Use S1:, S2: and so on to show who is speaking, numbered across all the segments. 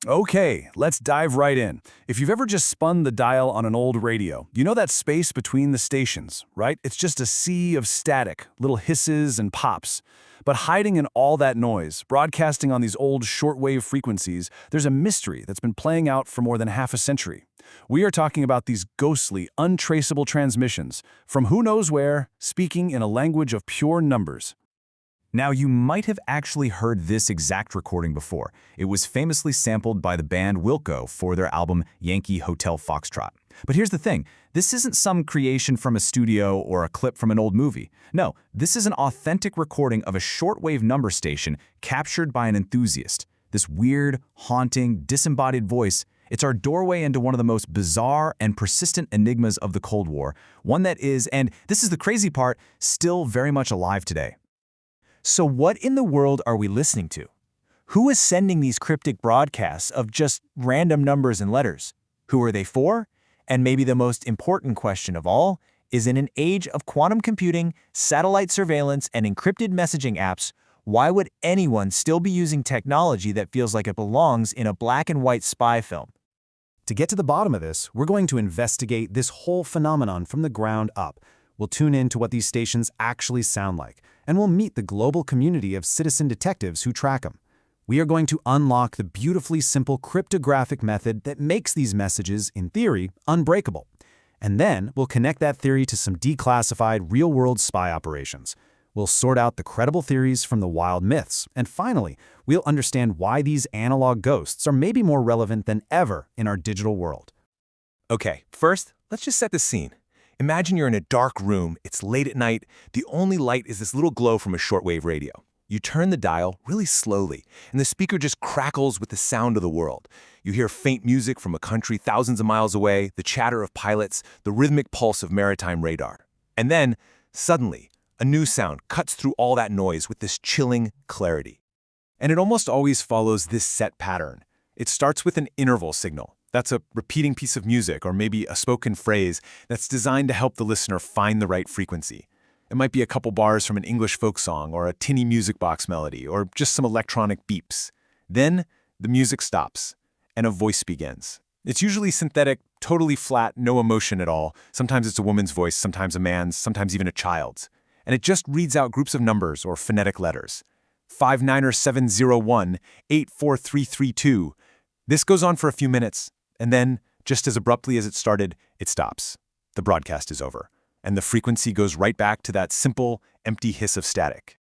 S1: Okay, let's dive right in. If you've ever just spun the dial on an old radio, you know that space between the stations, right? It's just a sea of static, little hisses and pops. But hiding in all that noise, broadcasting on these old shortwave frequencies, there's a mystery that's been playing out for more than half a century. We are talking about these ghostly, untraceable transmissions from who knows where, speaking in a language of pure numbers.
S2: Now, you might have actually heard this exact recording before. It was famously sampled by the band Wilco for their album Yankee Hotel Foxtrot. But here's the thing, this isn't some creation from a studio or a clip from an old movie. No, this is an authentic recording of a shortwave number station captured by an enthusiast. This weird, haunting, disembodied voice, it's our doorway into one of the most bizarre and persistent enigmas of the Cold War, one that is, and this is the crazy part, still very much alive today.
S3: So what in the world are we listening to? Who is sending these cryptic broadcasts of just random numbers and letters? Who are they for? And maybe the most important question of all is, in an age of quantum computing, satellite surveillance, and encrypted messaging apps, why would anyone still be using technology that feels like it belongs in a black and white spy film?
S4: To get to the bottom of this, we're going to investigate this whole phenomenon from the ground up. We'll tune in to what these stations actually sound like, and we'll meet the global community of citizen detectives who track them. We are going to unlock the beautifully simple cryptographic method that makes these messages, in theory, unbreakable. And then we'll connect that theory to some declassified real-world spy operations. We'll sort out the credible theories from the wild myths. And finally, we'll understand why these analog ghosts are maybe more relevant than ever in our digital world.
S5: Okay, first, let's just set the scene. Imagine you're in a dark room, it's late at night, the only light is this little glow from a shortwave radio. You turn the dial really slowly, and the speaker just crackles with the sound of the world. You hear faint music from a country thousands of miles away, the chatter of pilots, the rhythmic pulse of maritime radar. And then, suddenly, a new sound cuts through all that noise with this chilling clarity. And it almost always follows this set pattern. It starts with an interval signal. That's a repeating piece of music or maybe a spoken phrase that's designed to help the listener find the right frequency. It might be a couple bars from an English folk song or a tinny music box melody or just some electronic beeps. Then the music stops and a voice begins. It's usually synthetic, totally flat, no emotion at all. Sometimes it's a woman's voice, sometimes a man's, sometimes even a child's. And it just reads out groups of numbers or phonetic letters. 59701 84332. This goes on for a few minutes. And then, just as abruptly as it started, it stops. The broadcast is over, and the frequency goes right back to that simple, empty hiss of static.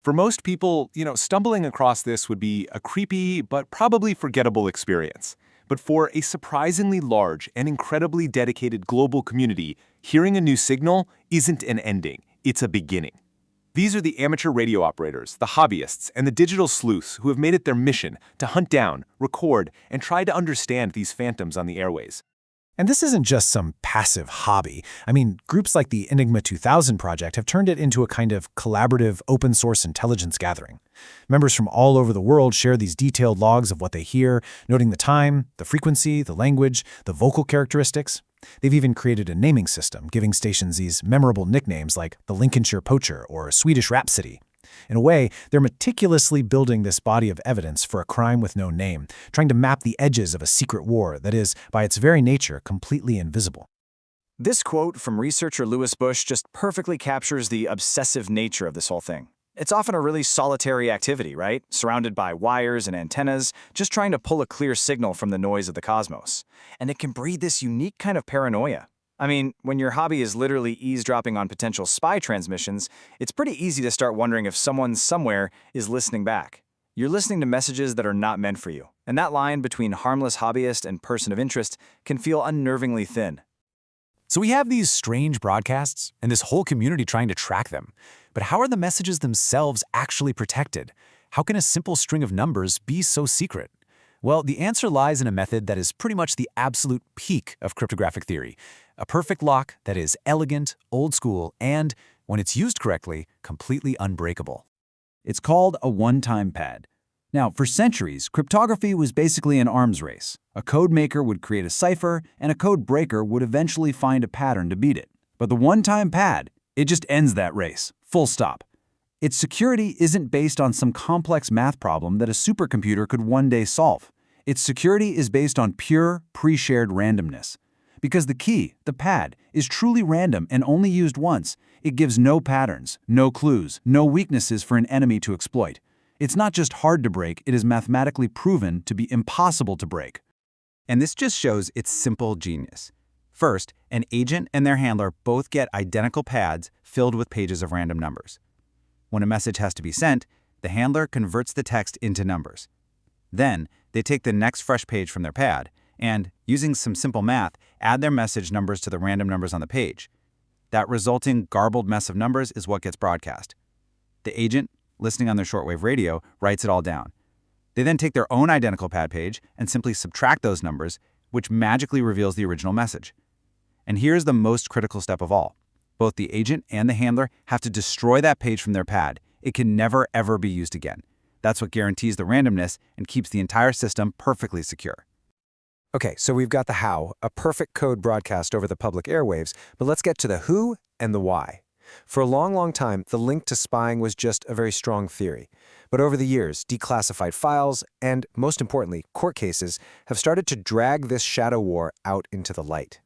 S5: For most people, stumbling across this would be a creepy but probably forgettable experience. But for a surprisingly large and incredibly dedicated global community, hearing a new signal isn't an ending, it's a beginning. These are the amateur radio operators, the hobbyists, and the digital sleuths who have made it their mission to hunt down, record, and try to understand these phantoms on the airways.
S4: And this isn't just some passive hobby. I mean, groups like the Enigma 2000 project have turned it into a kind of collaborative, open-source intelligence gathering. Members from all over the world share these detailed logs of what they hear, noting the time, the frequency, the language, the vocal characteristics. They've even created a naming system, giving stations these memorable nicknames like the Lincolnshire Poacher or Swedish Rhapsody. In a way, they're meticulously building this body of evidence for a crime with no name, trying to map the edges of a secret war that is, by its very nature, completely invisible.
S3: This quote from researcher Lewis Bush just perfectly captures the obsessive nature of this whole thing. It's often a really solitary activity, right? Surrounded by wires and antennas, just trying to pull a clear signal from the noise of the cosmos. And it can breed this unique kind of paranoia. I mean, when your hobby is literally eavesdropping on potential spy transmissions, it's pretty easy to start wondering if someone somewhere is listening back. You're listening to messages that are not meant for you, and that line between harmless hobbyist and person of interest can feel unnervingly thin.
S2: So we have these strange broadcasts and this whole community trying to track them. But how are the messages themselves actually protected? How can a simple string of numbers be so secret? Well, the answer lies in a method that is pretty much the absolute peak of cryptographic theory. A perfect lock that is elegant, old school, and, when it's used correctly, completely unbreakable.
S6: It's called a one-time pad. Now, for centuries, cryptography was basically an arms race. A code maker would create a cipher, and a code breaker would eventually find a pattern to beat it. But the one-time pad, it just ends that race, full stop. Its security isn't based on some complex math problem that a supercomputer could one day solve. Its security is based on pure, pre-shared randomness. Because the key, the pad, is truly random and only used once, it gives no patterns, no clues, no weaknesses for an enemy to exploit. It's not just hard to break, it is mathematically proven to be impossible to break.
S2: And this just shows its simple genius. First, an agent and their handler both get identical pads filled with pages of random numbers. When a message has to be sent, the handler converts the text into numbers. Then, they take the next fresh page from their pad and, using some simple math, add their message numbers to the random numbers on the page. That resulting garbled mess of numbers is what gets broadcast. The agent, listening on their shortwave radio, writes it all down. They then take their own identical pad page and simply subtract those numbers, which magically reveals the original message. And here's the most critical step of all. Both the agent and the handler have to destroy that page from their pad. It can never, ever be used again. That's what guarantees the randomness and keeps the entire system perfectly secure.
S7: Okay, so we've got the how, a perfect code broadcast over the public airwaves, but let's get to the who and the why. For a long, long time, the link to spying was just a very strong theory. But over the years, declassified files and, most importantly, court cases have started to drag this shadow war out into the light.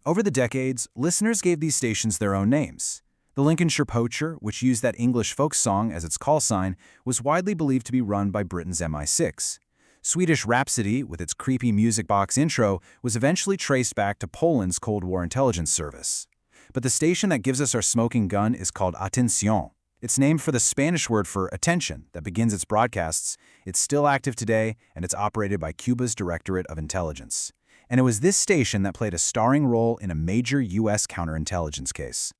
S1: Over the decades, listeners gave these stations their own names. The Lincolnshire Poacher, which used that English folk song as its call sign, was widely believed to be run by Britain's MI6. Swedish Rhapsody, with its creepy music box intro, was eventually traced back to Poland's Cold War intelligence service. But the station that gives us our smoking gun is called Atención. It's named for the Spanish word for attention that begins its broadcasts. It's still active today, and it's operated by Cuba's Directorate of Intelligence. And it was this station that played a starring role in a major U.S. counterintelligence case.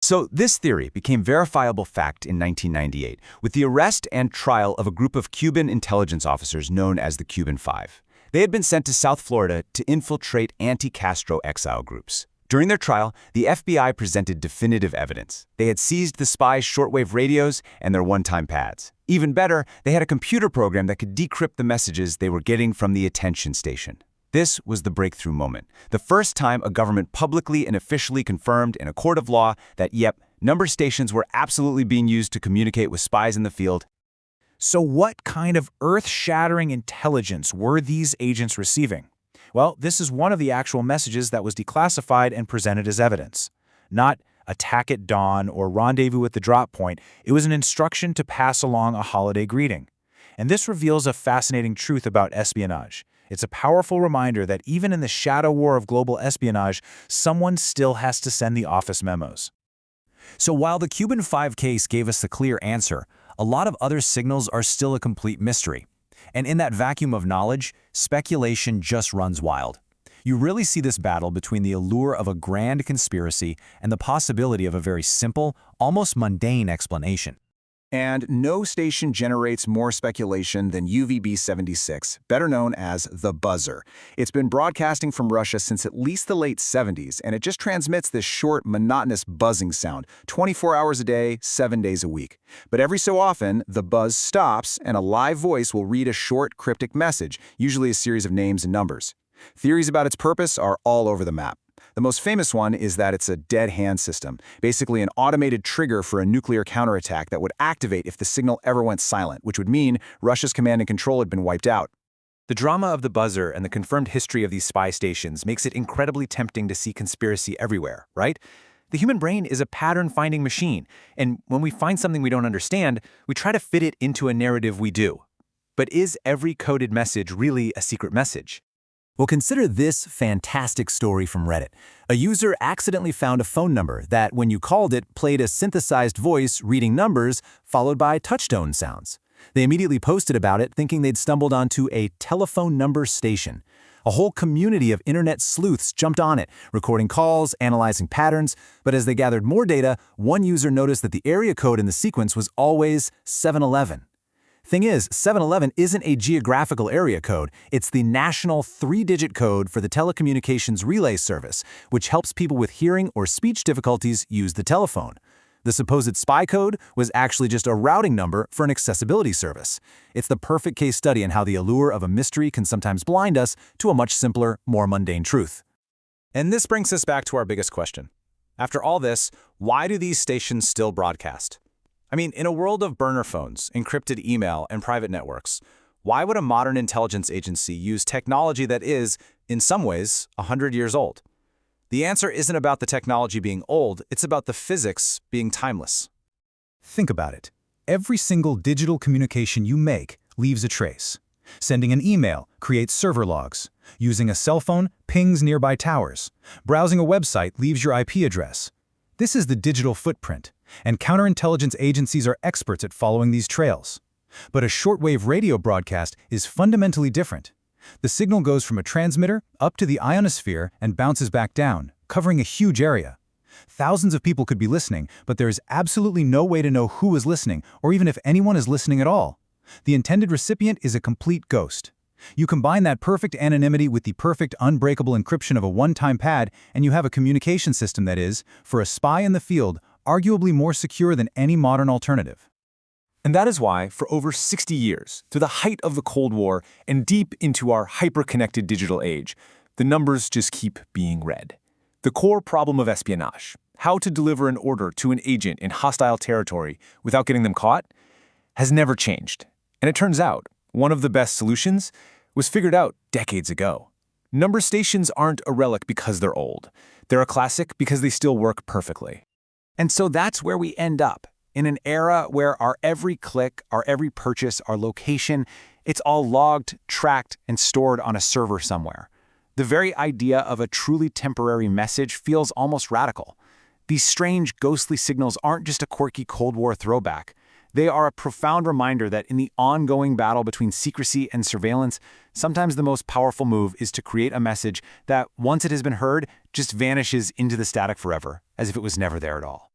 S2: So this theory became verifiable fact in 1998 with the arrest and trial of a group of Cuban intelligence officers known as the Cuban Five. They had been sent to South Florida to infiltrate anti-Castro exile groups. During their trial, the FBI presented definitive evidence. They had seized the spies' shortwave radios and their one-time pads. Even better, they had a computer program that could decrypt the messages they were getting from the attention station. This was the breakthrough moment, the first time a government publicly and officially confirmed in a court of law that, yep, number stations were absolutely being used to communicate with spies in the field.
S1: So what kind of earth-shattering intelligence were these agents receiving? Well, this is one of the actual messages that was declassified and presented as evidence. Not attack at dawn or rendezvous at the drop point, it was an instruction to pass along a holiday greeting. And this reveals a fascinating truth about espionage. It's a powerful reminder that even in the shadow war of global espionage, someone still has to send the office memos. So while the Cuban 5 case gave us the clear answer, a lot of other signals are still a complete mystery. And in that vacuum of knowledge, speculation just runs wild. You really see this battle between the allure of a grand conspiracy and the possibility of a very simple, almost mundane explanation.
S8: And no station generates more speculation than UVB-76, better known as the buzzer. It's been broadcasting from Russia since at least the late 70s, and it just transmits this short, monotonous buzzing sound, 24 hours a day, 7 days a week. But every so often, the buzz stops, and a live voice will read a short, cryptic message, usually a series of names and numbers. Theories about its purpose are all over the map. The most famous one is that it's a dead hand system, basically an automated trigger for a nuclear counterattack that would activate if the signal ever went silent, which would mean Russia's command and control had been wiped out.
S3: The drama of the buzzer and the confirmed history of these spy stations makes it incredibly tempting to see conspiracy everywhere, right? The human brain is a pattern-finding machine, and when we find something we don't understand, we try to fit it into a narrative we do. But is every coded message really a secret message?
S1: Well, consider this fantastic story from Reddit. A user accidentally found a phone number that, when you called it, played a synthesized voice reading numbers followed by touchtone sounds. They immediately posted about it, thinking they'd stumbled onto a telephone number station. A whole community of internet sleuths jumped on it, recording calls, analyzing patterns, but as they gathered more data, one user noticed that the area code in the sequence was always 711. Thing is, 711 isn't a geographical area code, it's the national 3-digit code for the telecommunications relay service, which helps people with hearing or speech difficulties use the telephone. The supposed spy code was actually just a routing number for an accessibility service. It's the perfect case study in how the allure of a mystery can sometimes blind us to a much simpler, more mundane truth.
S3: And this brings us back to our biggest question. After all this, why do these stations still broadcast? I mean, in a world of burner phones, encrypted email, and private networks, Why would a modern intelligence agency use technology that is, in some ways, 100 years old? The answer isn't about the technology being old, it's about the physics being timeless.
S2: Think about it. Every single digital communication you make leaves a trace. Sending an email creates server logs. Using a cell phone pings nearby towers. Browsing a website leaves your IP address. This is the digital footprint, and counterintelligence agencies are experts at following these trails. But a shortwave radio broadcast is fundamentally different. The signal goes from a transmitter up to the ionosphere and bounces back down, covering a huge area. Thousands of people could be listening, but there is absolutely no way to know who is listening, or even if anyone is listening at all. The intended recipient is a complete ghost. You combine that perfect anonymity with the perfect unbreakable encryption of a one-time pad, and you have a communication system that is, for a spy in the field, arguably more secure than any modern alternative.
S5: And that is why, for over 60 years, through the height of the Cold War and deep into our hyper-connected digital age, the numbers just keep being read. The core problem of espionage, how to deliver an order to an agent in hostile territory without getting them caught, has never changed. And it turns out, one of the best solutions was figured out decades ago. Number stations aren't a relic because they're old. They're a classic because they still work perfectly.
S8: And so that's where we end up, in an era where our every click, our every purchase, our location, it's all logged, tracked, and stored on a server somewhere. The very idea of a truly temporary message feels almost radical. These strange, ghostly signals aren't just a quirky Cold War throwback. They are a profound reminder that in the ongoing battle between secrecy and surveillance, sometimes the most powerful move is to create a message that, once it has been heard, just vanishes into the static forever, as if it was never there at all.